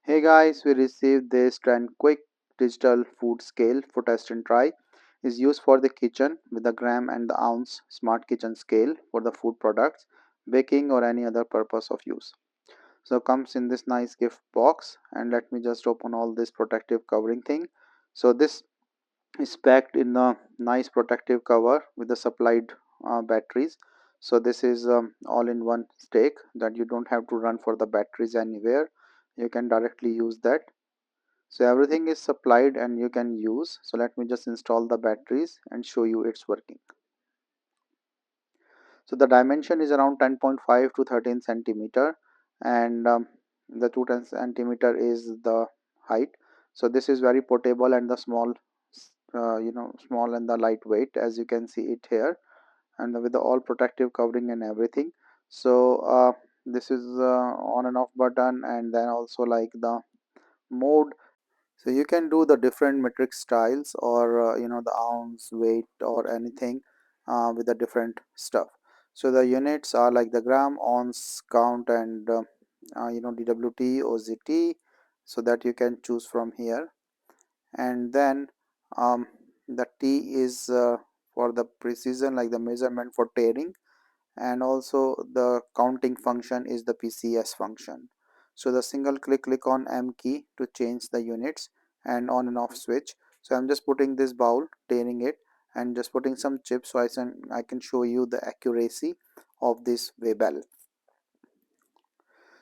Hey guys, we received this 10 quick digital food scale for test and try. Is used for the kitchen with the gram and the ounce smart kitchen scale for the food products, baking or any other purpose of use. So comes in this nice gift box, and let me just open all this protective covering thing. So this is packed in a nice protective cover with the supplied batteries. So this is all in one stick that you don't have to run for the batteries anywhere. You can directly use that. So everything is supplied and you can use. So let me just install the batteries and show you it's working. So the dimension is around 10.5 to 13 centimeter, and the 210 centimeter is the height. So this is very portable and the small, small and the lightweight, as you can see it here, and with the all protective covering and everything. So this is on and off button, and then also like the mode. So you can do the different metric styles, or the ounce, weight, or anything with the different stuff. So the units are like the gram, ounce, count, and DWT, OZT, so that you can choose from here. And then the T is for the precision, like the measurement for tearing, and also the counting function is the PCS function. So the single click on M key to change the units and on and off switch. So I'm just putting this bowl, turning it, and just putting some chips so I can show you the accuracy of this weigh bell.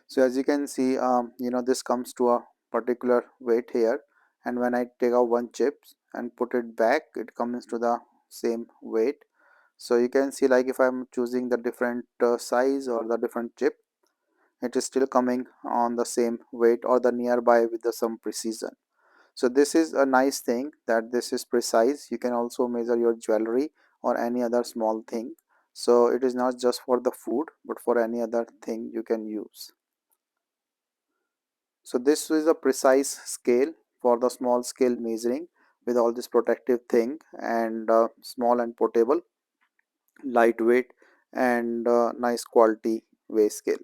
So as you can see, this comes to a particular weight here, and when I take out one chip and put it back, it comes to the same weight. So you can see, like, if I'm choosing the different size or the different chip, it is still coming on the same weight or the nearby with the some precision. So this is a nice thing, that this is precise. You can also measure your jewelry or any other small thing. So it is not just for the food, but for any other thing you can use. So this is a precise scale for the small scale measuring with all this protective thing, and small and portable, lightweight, and nice quality weigh scale.